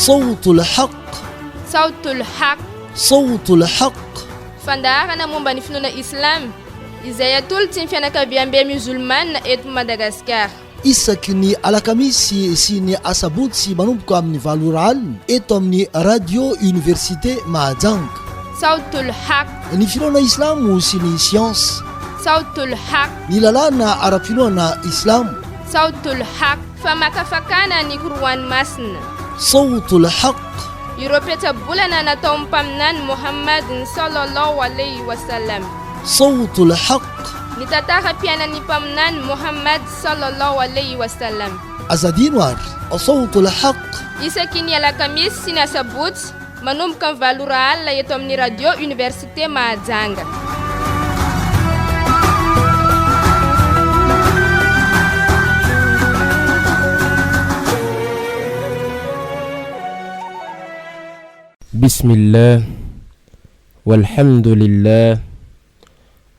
Sautul Haq. Sautul Haq. Sautul Haq. Fandarana momba ny finoana Islam izay atolotsy ny fianakaviam-be musulmane eto Madagasikara. Isaky ny alakamisy sy ny asabotsy manomboka amin'ny 7 alina eto amin'ny radio université Mahajanga. Sautul Haq. Ny finoana Islamo sy ny science. Sautul Haq. Ny lalàna ara-pinoana Islamo. Sautul Haq. Famakafakana ny koroany masina. Sautul Haq. Ireo petsabolana natao mpaminany Muhammad sallallahu alayhi wa sallam. Sautul Haq. Ny tantara-piainan'ny mpaminany Muhammad sallallahu alayhi wa sallam. Azadino ary Sautul Haq. Isaky ny alakamisy sy ny asabotsy manomboka ny 7 alina eto amin'ny radio université Mahajanga. Bismillah walhamdulillah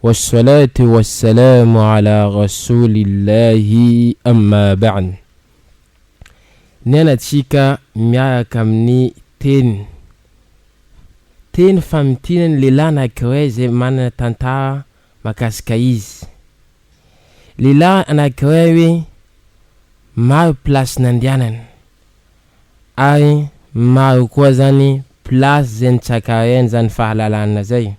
wassalatu wassalamu ala rasulillahi amma ba'd. Nenatsika miaraka amin'ny teny famintinany lehilahy anankiray izay manana tantara mahakasika izy. Lehilahy anankiray hoe maro plasy nandehanana ary maro koa zany plasy zay nitsakarainy zany fahalalana zay.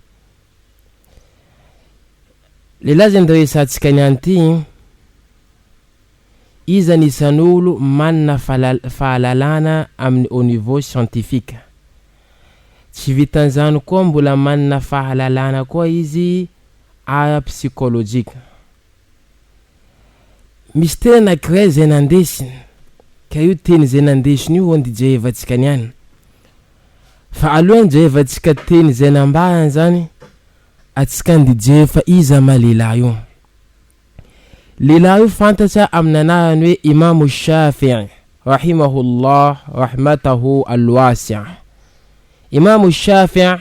Lehilahy zay nresatsika niany ty izy anisan'olo manana fahalalana amin'ny au niveau scientifique. Tsy vitan'izany koa mbola manana fahalalana koa izy ara-psychologique. Misy teny anankiray zay nandesiny ka io teny zay nandesiny io ndijerevantsika niany. Fa alohany jerevantsika teny zay nambarany zany atsika ndijery fa iza ma lehilahy io. Lehilahy io fantatra amin'ny anarany hoe Imam Shafi'i rahimahullah rahmatahu alwasi'. Imam Shafi'i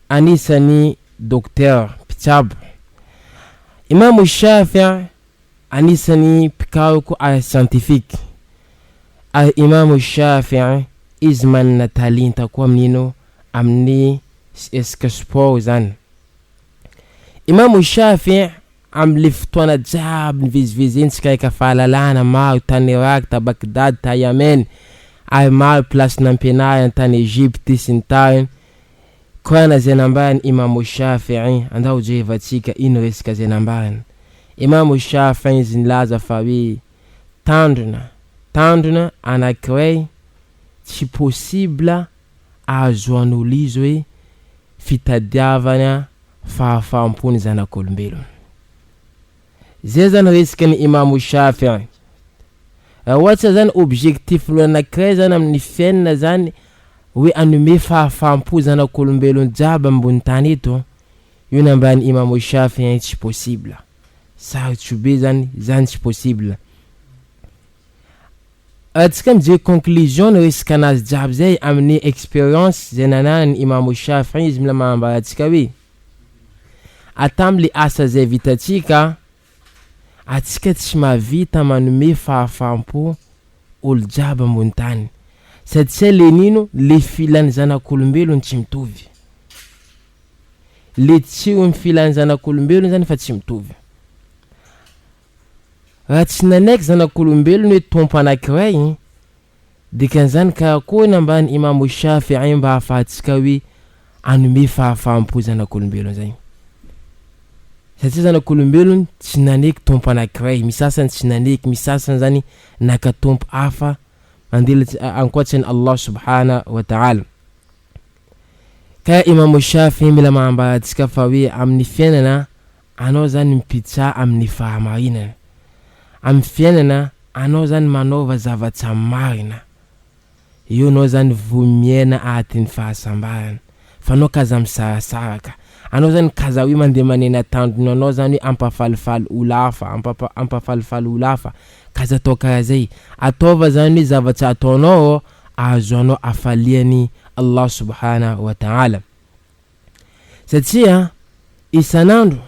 anisany docteur mpitsabo. Imam Shafi'i anisany mpikaroka ara-scientifique. Ary Imam Shafi'i izy manana talenta koa amin'ino amin'ny sport zany. Imam Shafi'i am'le fotoana jiaby nivezivezensika eka fahalalana maro tany Irak, ta Bagdad, ta Yemen, ary maro plasy nampianarana tany Egypte sy ny tariny. Korana zay nambarany Imam Shafi'i andao jerevantsika ino resaka zay nambarany. Imam Shafi'i izy nilaza fa hoe tandrona anankiray tsy possible ahazoan'olo izy hoe fitadiavana fahafahampony zanak'olombelona. Zay zany resaka ny Imam Shafi'i. Ohatsy zany objectif anankiray zany amin'ny fiainana zany hoe anome fahafahampo zanak'olombelona jiaby ambony tany eto, io nambany Imam Shafi'i tsy possible. Sarotry be zany tsy possible. Atsika mijery conclusion resaka anazy jiaby zay amin'ny experience zay nananany Imam Shafi'i izy mila manambara atsika hoe atam'le asa zay vitatsika atsika tsy mahavita manome fahafahampo olo jiaby ambony tany satria lenino le filany zanak'olombelona tsy mitovy. Le tsirony filany zanak'olombelona zany fa tsy mitovy. Raha tsy nanaiky zanak'olombelona hoe tompo anankiray dikan'izany karakory nambany Imam Shafi'i mba ahafahantsika hoe anome fahafahampo zanak'olombelona zay. Satria zanak'olombelona tsy nanaiky tompo anankiray, misasany tsy nanaiky, misasany zany naka tompo hafa mandela ankoatrany Allah subhanahu wa ta'ala. Ka Imam Shafi'i mila manambara atsika fa hoe amin'ny fiainana anao zany mipitsa amin'ny fahamarinana. Amin'ny fiainana anao zany manaova zavatra marina. Io anao zany vomiena atin'ny fahasambarana. Fa anao kaza misarasaraka. Anao zany kaza hoe mandeha manena tandrona anao zany hoe ampafalifaly ulafa. Kaza atao karaha zay. Ataova zany hoe zavatra ataonao ahazoanao afaliany Allah subhanahu wa ta'ala. Satria isanandro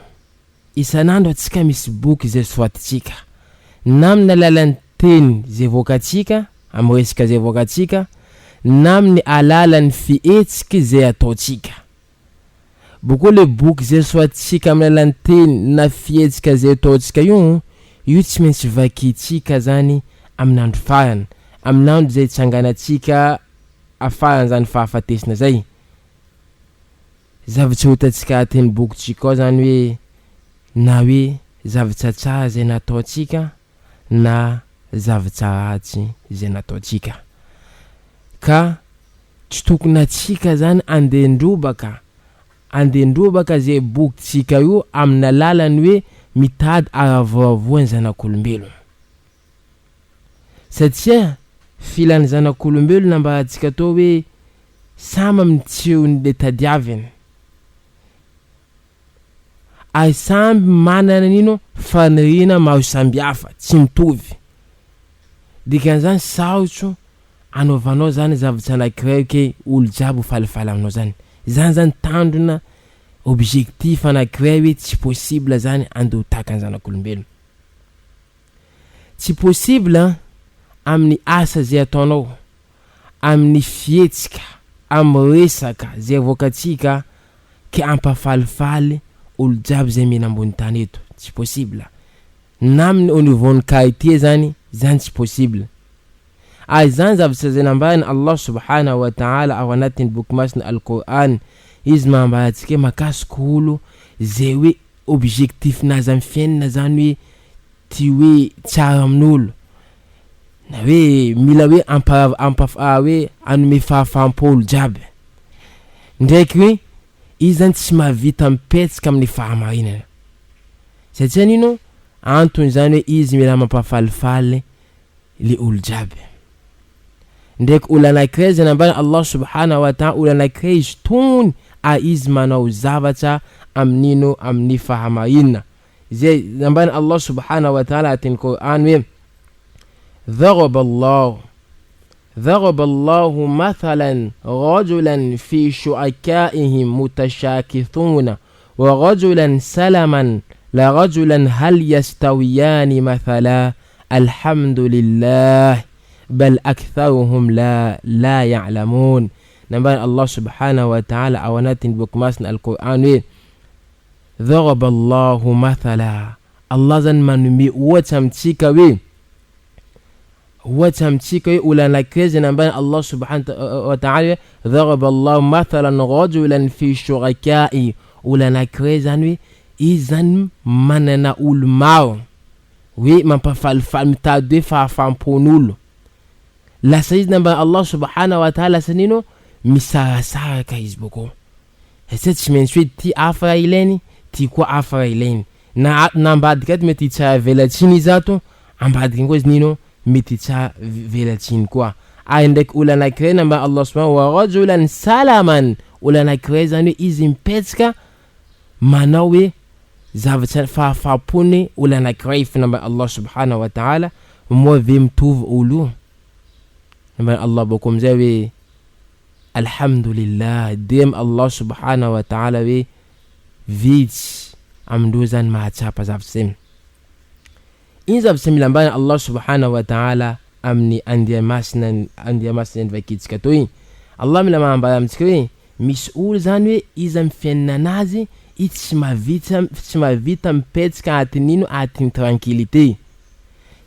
atsika misy boky zay soratitsika. Namina lalan'ny teny zay vokatsika, amin'ny resaka zay vokatsika, na amin'ny alalan'ny fihetsika zay ataontsika. Boko le boky zay soatsika amin'ny alalan'ny teny na fihetsika zay ataontsika io tsy maintsy vakintsika zany amin'ny andro farany, amin'ny andro zay tsanganatsika afarany zany fahafatesina zay. Zavatra hotantsika ateny bokytsika ao zany hoe na hoe zavatra tsara zay nataontsika na zavatra ratsy zay nataontsika. Ka tsy tokony atsika zany andendrobaka zay bokytsika io amin'ny alalany hoe mitady aravoavoany zanak'olombelo. Satria filan'ny zanak'olombelo nambarantsika tao hoe samy amin'ny tsirony le tadiaviny, ary samby manana nino faniriana maro sambihafa tsy mitovy. Dikan'izany sarotro anaovanao zany zavatra anankiray ke olo jiaby ho falifaly aminao zany. Zany tandrona objectif anankiray hoe tsy possible zany andeha tahaka ny zanak'olombelo. Tsy possible amin'ny asa zay ataonao, amin'ny fihetsika, amin'ny resaka zay avoakatsika ke ampafalifaly olo jiaby zay mena ambony tany eto. Tsy possible. Na amin'ny au niveau ny qualité zany tsy possible. Ary zany zavatra zay nambarany Allah subhanahu wa ta'ala ao anatin'ny boky masina Al-Qur'an. Izy mambarantsika makasika olo zay hoe objectif nazy amin'ny fiainana zany hoe ty hoe tsara amin'olo, na hoe mila hoe hoe anome fahafaham-po olo jiaby, ndraiky hoe izy zany tsy mahavita mipetsika amin'ny fahamarinana. Satria nino antony zany hoe izy mila mampafalifaly le olo jiaby. Ndraiky olo anankiray zay nambarany Allah subhanahu wa ta'ala, olo anankiray izy tony izy manao zavatra amin'ino amin'ny fahamarinana. Zay nambarany Allah subhanahu wa ta'ala atiny Qur'an hoe ضرب الله مثلا رجلا في شركائهم متشاكسون ورجلا سلما لرجلا هل يستويان مثلا الحمد لله بل أكثرهم لا يعلمون. نبان الله سبحانه وتعالى أونات بكماسنا القرآن ضرب الله مثلا الله زن من وتمتيك أولا كريز نبان الله سبحانه وتعالى ضرب الله مثلا رجلا في شركائي أولا كريز إذن مننا أول ماو من بفالفال متادي فافامبونول la saizina mba Allah subhanahu wa ta'ala sanino misarasaraka izy boko. Satria tsy maintsy hoe ty afara ilainy, ty koa afara ilainy. Na ambadika ato mety tsara velatsiny izy ato, ambadika koa izy nino mety tsara velatsiny koa. Ay ndraiky olo anankiray namba Allah subhanahu wa rajulan salaman, olo anankiray zany hoe izy mipetsika manao hoe zavatra fahafahapony olo anankiray namba Allah subhanahu wa ta'ala moa ve mitovy olo. Allah boko amizay hoe alhamdulillah dem Allah subhanahu wa ta'ala hoe vitsy amindreo zany mahatsapa zavatra zay. Iny zavatra mila ambana Allah subhanahu wa ta'ala amin'ny andiamasina nivakitsika to iny. Allah mila maambara amitsika hoe misy olo zany hoe izy amin'ny fiainana anazy tsy mavita mipetsika atin'ino atin'ny tranquillité.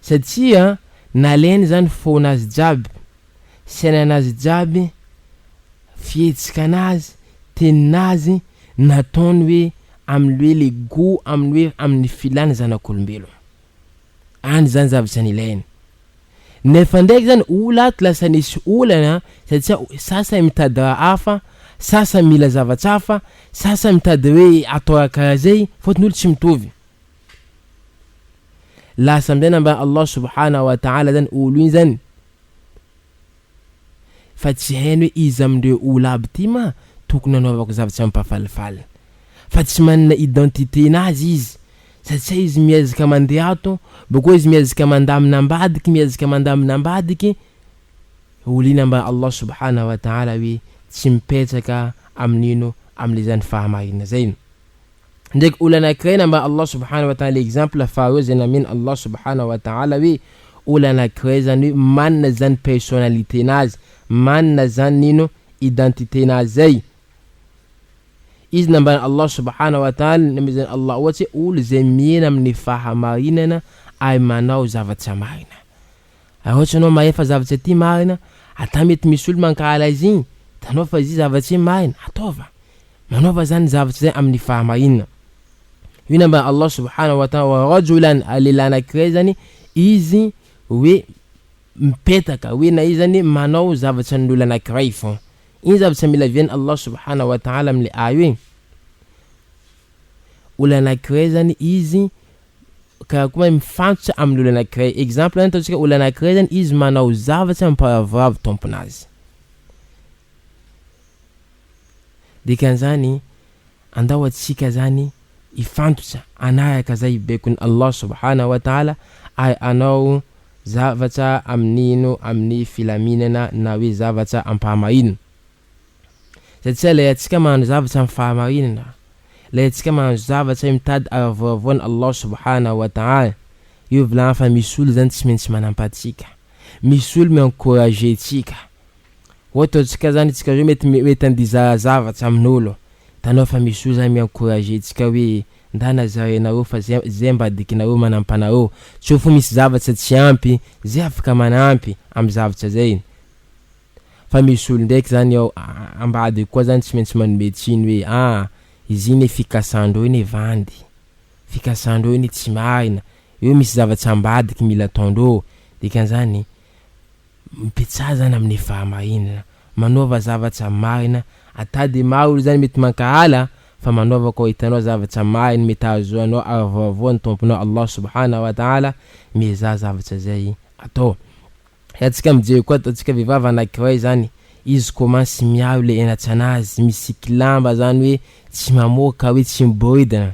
Satria nalainy zany fonazy jiaby, sainanazy jiaby, fihetsika anazy, teninazy nataony hoe amin'ny hoe le go amin'ny hoe amin'ny filana zanak'olombelo. Any zany zavatra nilainy. Nefa ndraiky zany olo ato lasa nisy olana satria sasa mitady hafa, sasa mila zavatra hafa, sasa mitady hoe atao karaha zay, fotony olo tsy mitovy. Lasa amizay namba Allah subhanahu wa ta'ala zany olo iny zany fa tsy hainy hoe izy amindreo olo aby ty ma tokony anaovako zavatra mampafalifaly, fa tsy manana identité nazy izy. Satria izy miezaka mandeha ato, boko izy miezaka mandamina ambadiky, olo iny namba Allah subhanahu wa ta'ala hoe tsy mipetsaka amin'ino am'le zany fahamarina zay. Ndraiky olo anankiray namba Allah subhanahu wa ta'ala exemple faharoa zay nameny Allah subhanahu wa ta'ala hoe olo anankiray zany hoe manana zany personnalité-nazy, manana zany ino identité-nazy zay. Izy nambany Allah subhanahu wa ta'ala namizany Allah ohatsy olo zay miena amin'ny fahamarinana ay manao zavatra marina. Ohatsy anao mahefa zavatra ty marina, ata mety misy olo mankahala izy igny, tanao fa izy zavatra marina, ataova. Manaova zany zavatra zay amin'ny fahamarinana. Io nambany Allah subhanahu wa ta'ala wa rajulan lehilahy anankiray zany izy hoe mipetaka hoe na izy zany manao zavatra n'olo anankiray fô. Iny zavatra mila viany Allah subhanahu wa ta'ala amile ayo igny. Olo anankiray zany izy ka kuma mifantotra amin'olo anankiray. Exemple zany ataontsika olo anankiray zany izy manao zavatra mampahavoravo tomponazy. Dikan'izany andao atsika zany ifantotra anaraka zay bekony Allah subhanahu wa ta'ala ay anao zavatra amin'ino amin'ny filaminana na hoe zavatra ampahamarinana. Satria lay atsika magnano zavatra am'fahamarinana, lay atsika magnano zavatra mitady aravoavoany Allah subhanahu wa ta'ala, io volagna fa misy olo zany tsy maintsy manampatsika, misy olo mi-encourager tsika. Ohatra atsika zany tsika zao mety andiza zavatra amin'olo, tanao fa misy olo zany mi-encourager tsika hoe ndana zarenareo fa zay mba dikinareo manampanareo, tsy fo misy zavatra tsy ampy zay afaka manampy amy zavatra zay. Fa misy olo ndraiky zany ao ambady koa zany tsy maintsy manome tsiny hoe izy iny fikasandreo iny vandy, fikasandreo iny tsy marina, io misy zavatra ambadiky mila ataondreo. Dikan'izany mipetsaha zany amin'ny fahamarinana, manaova zavatra marina. Ata de maro olo zany mety mankahala fa manaova koa hitanao zavatra marina mety ahazoanao aravoavoany tomponao Allah subhanahu wa ta'ala, mizaha zavatra zay atao. Atsika mijery koa atsika vehivavy anankiray zany, izy komansy miaro le enatsanazy, misiky lamba zany hoe tsy mamoaka hoe tsy miboridana.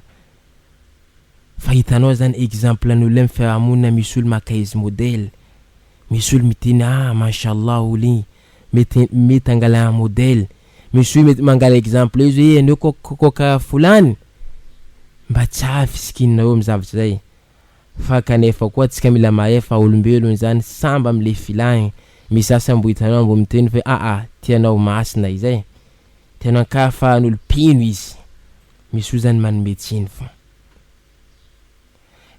Fa hitanao zany exemple n'olo fiarahamonina misy olo maka izy modèle, misy olo miteny mashallah olo mety angala modèle, misy olo mety mangala exemple izy hoe anao koa karaha fulany, mba tsara fisikinareo amy zavatra zay. Fa kanefa koa tsika mila mahefa olombelony zany samba amile filagny, misy asa mbo hitanao mbo miteny fa tianao masina izay, tianao karaha faran'olo pino izy, misy olo zany manome tsiny fô.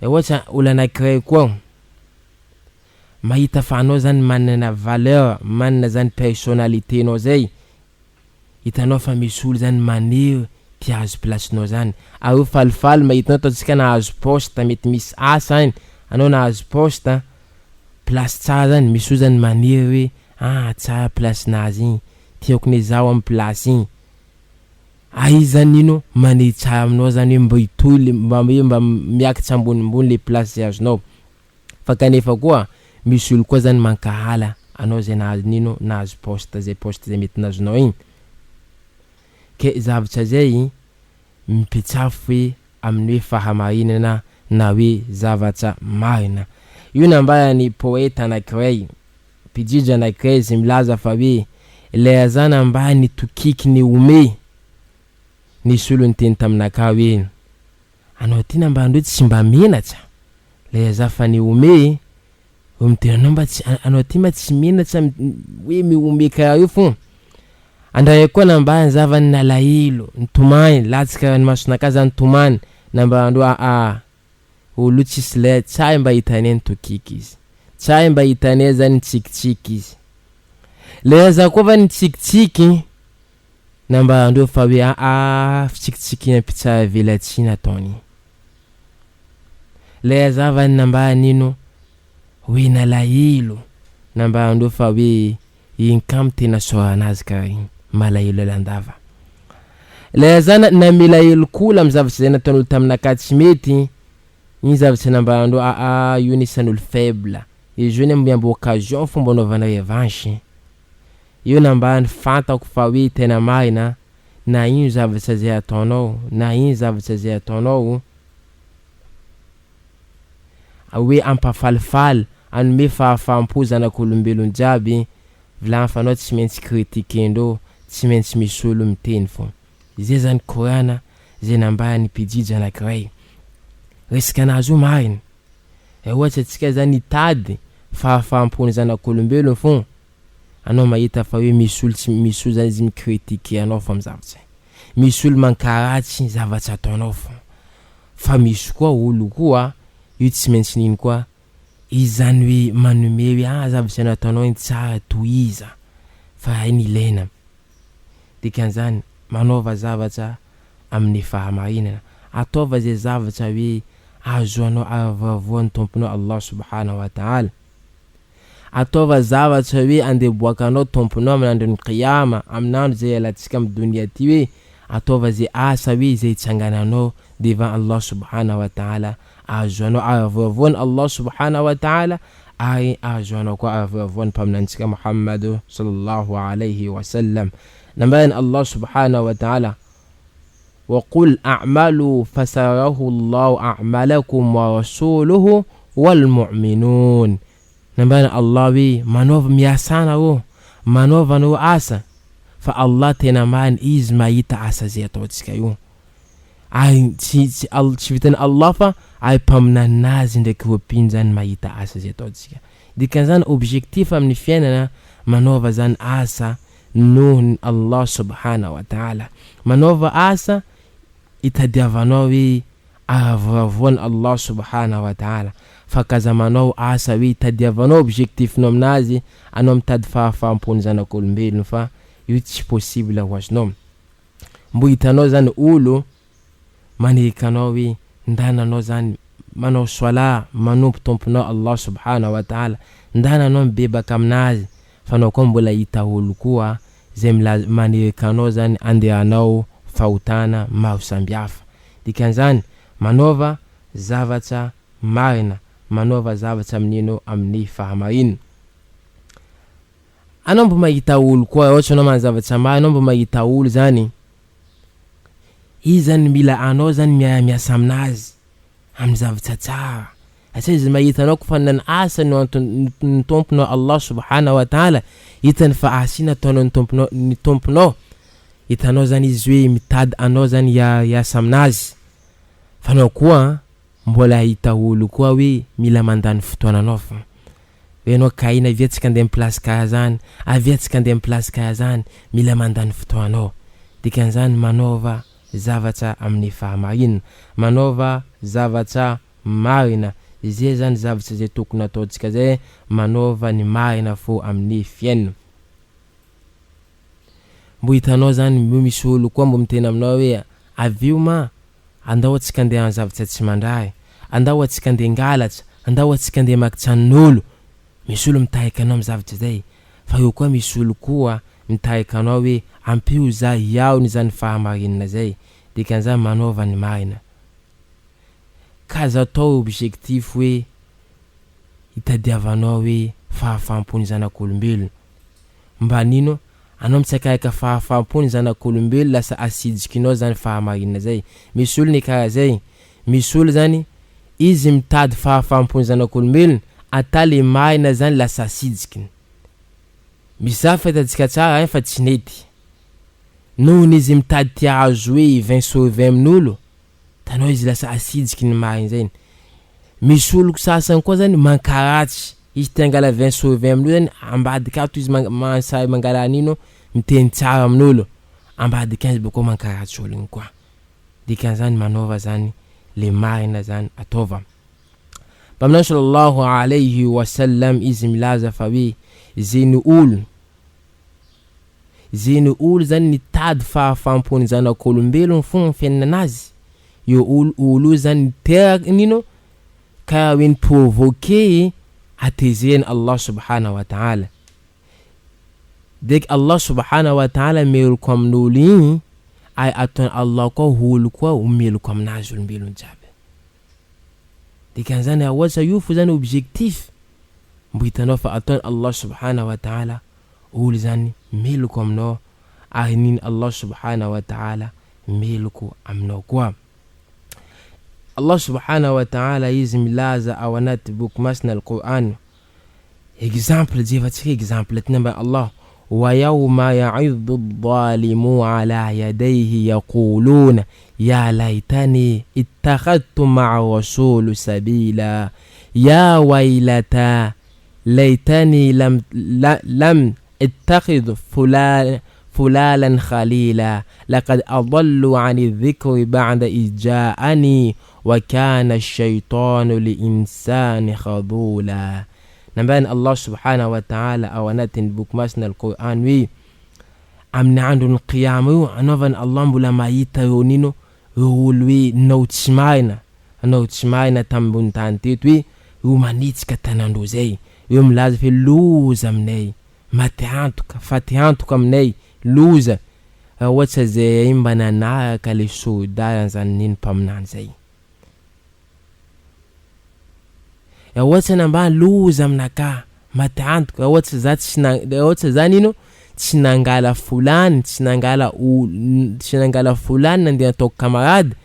Ohatra olo anankiray koa mahita fa anao zany manana valeur, manana zany personnalité-nao zay, hitanao fa misy olo zany maneho tia azo placenao zany. Areo falifaly mahitanao ataontsika nahazo poste, mety misy asa any, anao nahazo poste place tsara zany, misy olo zany maneho hoe tsara place-nazy igny, tiako ne zaho amy place igny. Izy zany ino maneho tsara aminao zany hoe mba hitoly mba miakitra ambonimbony le place zay azonao. Fa kanefa koa misy olo koa zany mankahala anao zay nahazo poste zay mety nazonao igny. Ke zavatra zay mipetsafo hoe amin'ny hoe fahamarinana na hoe zavatra marina. Io nambarany poeta anankiray, mpijija anankiray zay milaza fa hoe ilay zany ambany tokiky ny ome. Nisy olo niteny taminaka hoe anao ty nambandreo tsy mba menatra, ilay za fa ny ome miteny anao ty mba tsy menatra hoe miome karaha io fô. Andray koa nambany zavany nalahelo nitomany latsika ny masonaka zany tomany nambandreo olo tsisy lay tsara mba hitanay tokiky izy, tsara mba hitanay zany tsikitsiky izy. Le za koa va nitsikitsiky nambandreo fa hoe fitsikitsiky ampitsara velatsina ataony. Le za va nambany ino hoe nalahelo nambandreo fa hoe inkam tena soaranazy karaha igny malahelo landava. Le za na milahelo kola amy zavatra zay nataon'olo taminaka tsy mety, iny zavatra nambandreo io nisan'olo faible, izy io miambo occasion fomba anaovana revanche. Io nambany fantako fa hoe tena marina na ino zavatra zay ataonao, na ino zavatra zay ataonao hoe ampafalifaly anome fahafaham-po zanak'olombelony jiaby, volagna fa anao tsy maintsy critiquendreo, tsy maintsy misy olo miteny fô. Zay zany korana zay nambany mpijija anankiray. Resaka anazy io marina. Ohatra atsika zany hitady fahafampony zanak'olombelona fo anao mahita fa hoe misy olo zany izy mikritike anao fa am'zavatsy misy olo mankaratsy zavatsy ataonao fa misy koa olo koa io tsy maintsy nino koa izany hoe manome hoe zavatsy nataonao iny tsara toiza fa iny ilaina dikan'izany manaova zavatra amin'ny fahamarinana ataova zay zavatra hoe azoanao avavoan'ny tomponao Allah subhanahu wa ta'ala ataova zavatra hoe andeboakanao tomponao amin'ny andron'ny qiyama amin'andro zay alantsika amin'ny dunia ty hoe ataova zay asa hoe zay tsangananao devant Allah subhanahu wa ta'ala azoanao avavoan'ny Allah subhanahu wa ta'ala ay azoanao koa avavoan'ny mpaminantsika Muhammad sallallahu alayhi wa sallam nambayan Allah subhanahu wa ta'ala وقل أعملوا فسره الله أعمالكم ورسوله والمؤمنون نبان الله بي منوف مياسانا و منوف نو آسا فالله تنمان إز ما يتعسى زيتو تسكيو أي تشفتن الله فا أي بمنا نازن دك وبينزان ما يتعسى زيتو تسكي دي كان زان أوبجيكتيف من فينا منوف زان آسا نون الله سبحانه وتعالى منوف آسا itadiavanao hoe avavoan'ny Allah subhanahu wa ta'ala fa kazamanao asa hoe itadiavanao objectifinao aminazy anao mitady fahafampony zanak'olombelona fa io tsy possible ho azonao mbo hitanao zany olo manekanao hoe ndananao zany manao swala manompo tomponao Allah subhanahu wa ta'ala ndananao mibebaka aminazy fa anao koa mbola hita olo koa zay manekanao zany andehanao fahotana maro sambihafa dikan'izany manova zavatra marina manova zavatra amin'ino amin'ny fahamarina anao mbo mahita olo koa ohatra anao manzavatra marina anao mbo mahita olo zany izy zany mila anao zany miasa aminazy amin'ny zavatra tsara asa izy mahita anao kofa nany asa ny tomponao Allah subhanahu wa ta'ala hitany fa asina ataonao ny tomponao hitanao zany izy hoe mitady anao zany yasa aminazy fa anao koa mbola hita olo koa hoe mila mandany fotoananao fa hoe anao kaina aviatsika andeha place karaha zany aviatsika andeha place karaha zany mila mandany fotoanao dikan'izany manova zavatra amin'ny fahamarina manova zavatra marina zay zany zavatra zay tokony ataontsika zay manova ny marina fo amin'ny fiainana mbo hitanao zany misy olo koa mbo mitena aminao hoe avio ma andao atsika andeha amin'ny zavatra tsy mandray andao atsika andeha ngalatra andao atsika andeha makitsan'olo misy olo mitahika anao amin'ny zavatra zay fa io koa misy olo koa mitahika anao hoe ampio za yaony zany fahamarinana zay dikan'izany manova ny marina kaza atao objectif hoe hitadiavanao hoe fahafampony zanak'olombelona mba nino anao mitsakaika fahafampony zanak'olombelona lasa asidikinao zany fahamarinana zay misy olo ny karaha zay misy olo zany izy mitady fahafampony zanak'olombelona ata le marina zany lasa asidikiny misy za fahitatsika tsara fa tsy nety nohony izy mitady tia azo hoe 20/20 amin'olo tanao izy lasa asidikiny marina zay misy olo sasany koa zany mankaratsy izy tengala 20/20 amin'olo zany ambadika ato izy mansay mangala anino miteny tsara amin'olo ambadika izy bako mankaratsy olo igny koa dikan'izany manova zany le marina zany ataova Pamna sallallahu alayhi wa sallam izy milaza fa hoe zeny olo zany nitady fahafampony zanak'olombelona fogna fiainanazy io olo zany teraka nino ka hoe provoquer atezeny Allah subhanahu wa ta'ala dek Allah subhanahu wa ta'ala meloko amin'olo igny ay ataony Allah koa olo koa meloko aminazy olombelona jiaby dikan'izany awasa io fo zany objectif mbo hitanao fa ataony Allah subhanahu wa ta'ala olo zany meloko aminao ay niny Allah subhanahu wa ta'ala meloko aminao koa Allah subhanahu wa ta'ala izy milaza ao anaty boky masina al-Qur'an exemple jevatsika exemple tinamba Allah wa yawma ya'iddu adh-dhalimu ala yadayhi yaquluna ya laitani ittakhadtu ma'a rasuli sabila ya waylata laitani lam ittakhidh fulalan khalila laqad adallu 'ani dhikri ba'da ija'ani wa kana ash-shaytanu li-insani khadula. Namban Allah subhanahu wa ta'ala awanatin bukmasna al-Qur'an wi amna andun qiyamu anovan Allah mbula mayita yonino ulwi nautsmaina tambun tantetwi umanitska tanando zay mlaza fe loza aminay matiantoka fatiantoka aminay loza ohatsa zay mba nanahaka le soda zany niny mpaminany zay ohatsa namba loza aminaka matiantoka ohatsa zany ino tsy nangala fulani tsy nangala fulani nandeha atao kamarady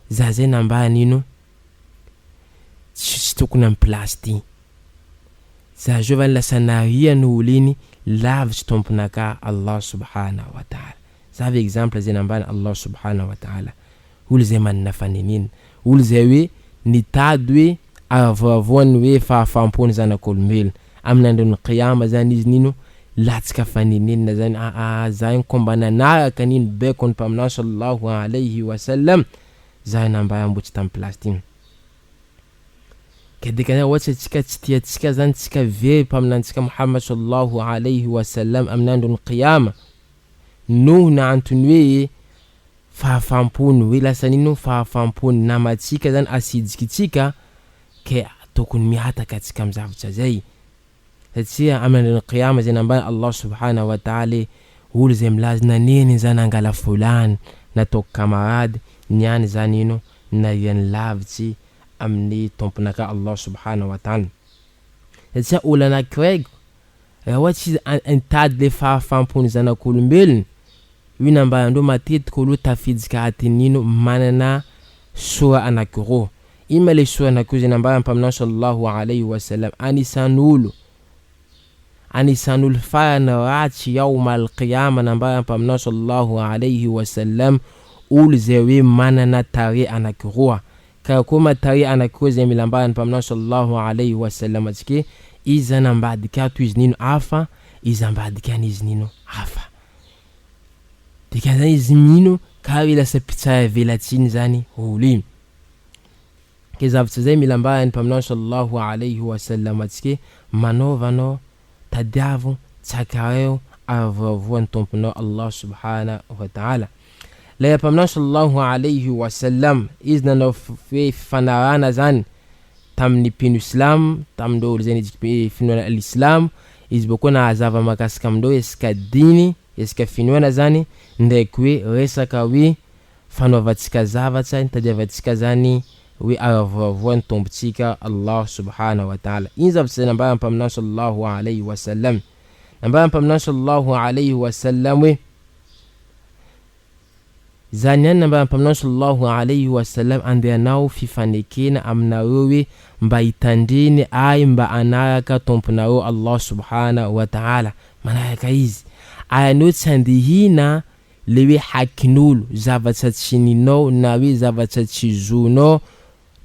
za zay nambany ino tsy tokony amin'ny place ty za jovany lasa nariany olo iny lavitsy tomponaka Allah subhanahu wa ta'ala. Za ve exemple zay nambany Allah subhanahu wa ta'ala olo zay manana fanenina olo zay hoe nitady hoe avoavoany hoe fahafampony zanak'olombelo amin'ny andron'ny qiyama zany izy nino latsika fanenina zany zay komba nanaraka nino bekony mpaminao sallallahu alayhi wa sallam zay nambay ambotsy tam place ty kedika ohatsa tsika tsy tiatsika zany tsika very mpaminantsika Muhammad sallallahu alayhi wa sallam amin'ny andron'ny qiyama noho na antony hoe fahafampony hoe lasa nino fahafampony namatsika zany asidikitsika ke tokony mihataka atsika amin'ny zavatra zay satria amin'ny andron'ny qiyama zay nambany Allah subhanahu wa ta'ala olo zay milazy naneny zany angala fulani natao kamarady niany zany ino nariany lavitsy amin'ny tomponaka Allah subhanahu wa ta'ala satria olo anakiraiky ohatsy intady le fahafampony zanak'olombelony io nambayandreo matetika olo tafidika atinino manana soa anakiroa ima le soa anakiroa zay nambaya mpaminao sallallahu alayhi wa sallam anisan'olo farany ratsy yawmal qiyama nambaya mpaminao sallallahu alayhi wa sallam olo zay hoe manana tare anakiroa ka koa tare anakiroa zay milambaya mpaminao sallallahu alayhi wa sallam atsike izy nambadika ato izy nino afa izy ambadika izy nino afa dika zany izy mino ka lasa pitsaya velatsiny zany olo iny ke zavatra zay milambaya mpaminao sallallahu alayhi wa sallam atsike manovanao tadiavo tsakareo avoavoan'ny tomponao Allah subhanahu wa ta'ala la mpaminao sallallahu alayhi wa sallam izy nanao fanarana zany tamin'ny pino islam tamindreo olo zay finoana l'islam izy bokoa nahazava makasika amindreo esika diny esika finoana zany ndraiky hoe resaka hoe fanaovatsika zavatra tadiavatsika zany hoe avoavoan'ny tompotsika Allah subhanahu wa ta'ala. Iny zavatra nambaya mpaminao sallallahu alayhi wa sallam nambaya mpaminao sallallahu alayhi wa sallam hoe zany any nambaya mpaminao sallallahu alayhi wa sallam andehanao fifanekena aminareo hoe mba hitandreny ay mba anaraka tomponareo Allah subhanahu wa ta'ala manaraka izy ayanao tsy andihina le hoe hakin'olo zavatra tsy ninao na hoe zavatra tsy zonao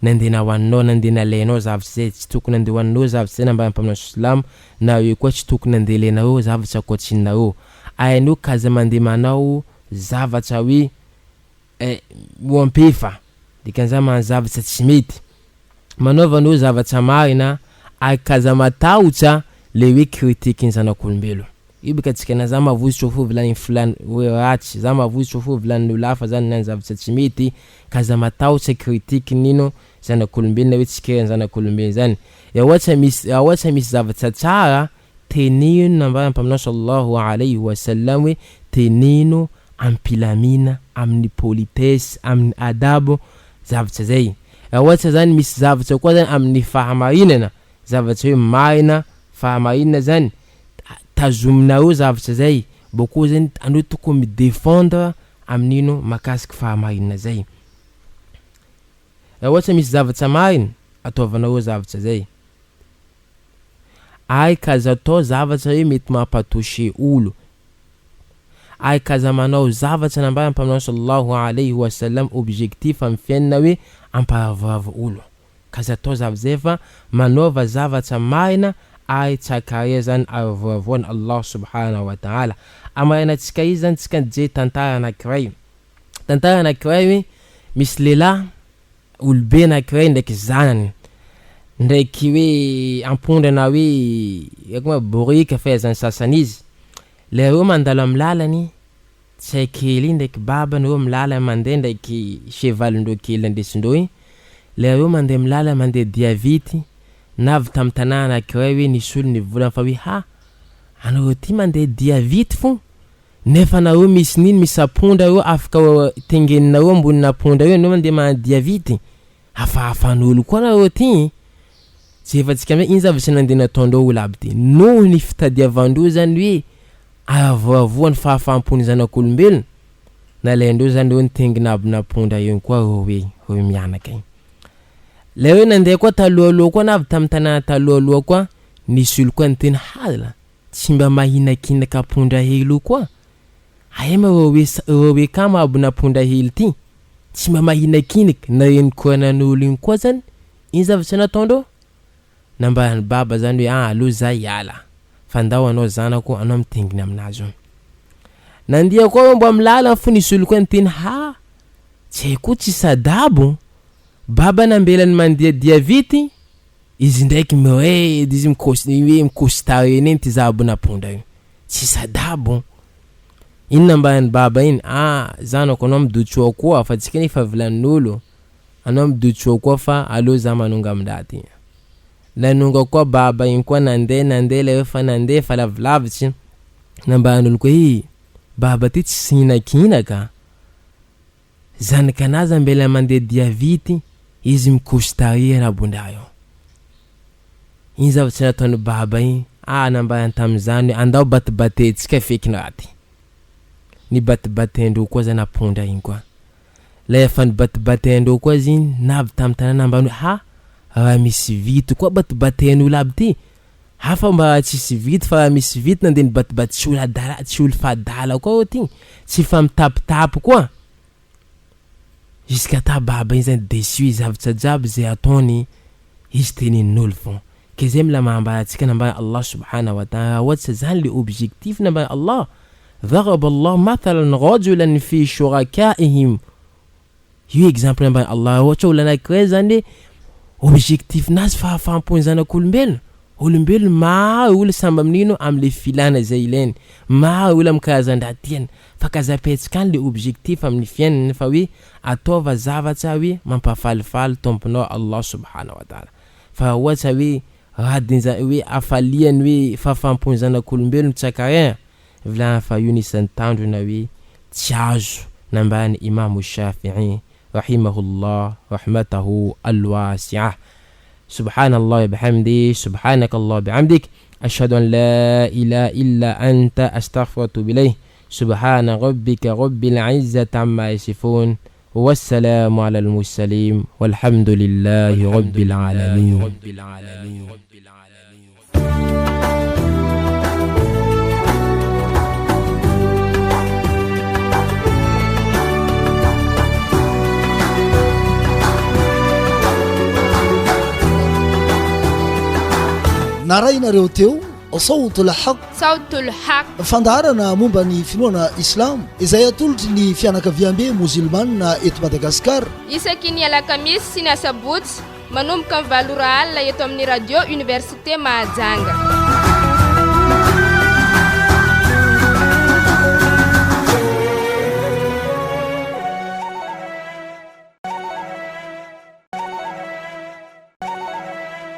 nandena hoaninao nandena lainao zavatra zay tsy tokony nandeha hoaninao zavatra zay nambaya mpaminao islam na hoe koa tsy tokony nandeha lainao zavatra koatsinareo ayanao kaza mandeha manao zavatra hoe oampefa dikan'izany man zavatra tsy mety manaovanao zavatra marina akaza matahotra le hoe kritikiny zanak'olombelo ibika tsika na za mavositra fo vilany fulani hoe ratsy za mavositra fo vilany lafa zany nany zavatra tsy mety kaza matahotra kritikiny nino zanak'olombelo na hoe tsikerany zanak'olombelo zany ohatsa misy zavatra tsara tenino nambaya mpaminao sallallahu alayhi wa sallam hoe tenino ampilamina amin'ny politesse amin'ny adabo zavatra zay ohatsa zany misy zavatra koa zany amin'ny fahamarinana zavatra hoe marina fahamarinana zany tazominareo zavatra zay boko zany anao tokony midefendre amin'ino makasiky fahamarinana zay ohatsa misy zavatra marina ataovanareo zavatra zay ay kaza atao zavatra hoe mety mampatoshe olo ay kaza manao zavatra nambaya mpaminao sallallahu alayhi wa sallam objectif amin'ny fiainana hoe amparavava olo kaza atao zavatra zay fa manaova zavatra marina ay tsakaria zany avoavoany Allah subhanahu wa ta'ala. Amaranantsika izy zany tsika je tantara anankiray hoe misy lehilahy olobe anankiray ndraiky zanany ndraiky hoe ampondrana hoe akoma borika fahaizany sasany izy. Lereo mandalo amin'ny lalany tsy kely ndraiky babany reo amin'ny lalany mandeha ndraiky chevalindreo kely andesindreo igny. Lereo mandeha amin'ny lalany mandeha dia vity navy tamin'ny tanàna anankiray hoe nisy olo nivolana fa hoe anareo ty mandeha dia vity fo nefa nareo misy niny misy apondra reo afaka tengeninareo ambonina apondra reo nareo mandeha mandia vity hafahafan'olo koa nareo ty. Tsy efatsika hoe iny zavatra nandeha nataondreo olo aby ty noho ny fitadiavandreo zany hoe avoavoany fahafampony zanak'olombelona nalaindreo zany reo nitengina abona apondra io koa hoe mianaka igny. Le hoe nandeha koa talohaloha koa navy tamin'ny tanàna talohaloha koa nisy olo koa niteny hala tsy mba mahinakinaka apondra hely koa aema hoe kama abona apondra hely ty tsy mba mahinakinaka na eny koanan'olo igny koa zany iny zavatra nataondreo nambany baba zany hoe aloha zay iala fa ndao anao zanako anao mitengina aminazy. Nandia koa mbo amin'ny lalana fo nisy olo koa niteny tsy haiko tsy sadabo baba nambelany mandeha dia vity izy ndraiky izy mikostare eny ty zabona apondra io tsy sadabo. Iny nambany baba iny zanako anao midotsoa koa fa tsika nefa vilanin'olo anao midotsoa koa fa aloha za manonga amindaty. Lanonga koa baba iny koa nandeha le fa nandeha fa lavilavitsy namban'olo koa baba ty tsy hinakinaka zanakanazy ambela mandeha dia vity izy mikostare nabondra io. Iny zavatra nataony baba iny nambany tam'izany andao batibatetsika feky naty ny batibatendreo koa zany apondra iny koa. La efa ny batibatendreo koa ziny navy tamin'ny tanàna ambany raha misy vity koa batibaten'olo aby ty hafa mba tsisy vity fa misy vity nandeha ny batibaty tsy olo fadala koa ty tsy fa mitapitapo koa. Jusqu'à ta baba iny zany déçu zavatra jiaby zay ataony izy tenenin'olo fo. Ke zay mila mahambaratsika nambany Allah subhanahu wa ta'ala ohatsy zany le objectif nambany Allah ضرب الله مثلا رجلا في شركائهم. Io exemple nambany Allah ohatra olo anankiray zany objectif nazy fahafampony zanak'olombelona. Olombelona maro olo samba amin'ino am'le filana zay ilainy maro olo amin'ny karazan-draha tiany fa kazapetsika le objectif amin'ny fiainana fa hoe ataova zavatra hoe mampafalifaly tomponao Allah subhanahu wa ta'ala. Fa ohatra hoe radinza hoe afaliany hoe fahafampony zanak'olombelona tsakarin vilana fa io nisan'ny tandrona hoe tsy azo nambany Imam Shafi'i rahimahullah rahmatahu alwasi'ah. Subhanallah wa bihamdi subhanakallah bihamdik ashhadu an la ilaha illa anta astaghfiruka wa atubu ilayh. Subhana rabbika rabbil izzati amma yasifun wassalamu ala al-mursalin walhamdulillahi rabbil alamin. narainareo teo sautul haq fandarana momba ny finoana islam izay atolotry ny fianakaviam-be musulmane eto Madagasikara isaky ny alakamisy sy ny asabotsy manomboka amin'ny 7 alina eto amin'ny radio université Mahajanga.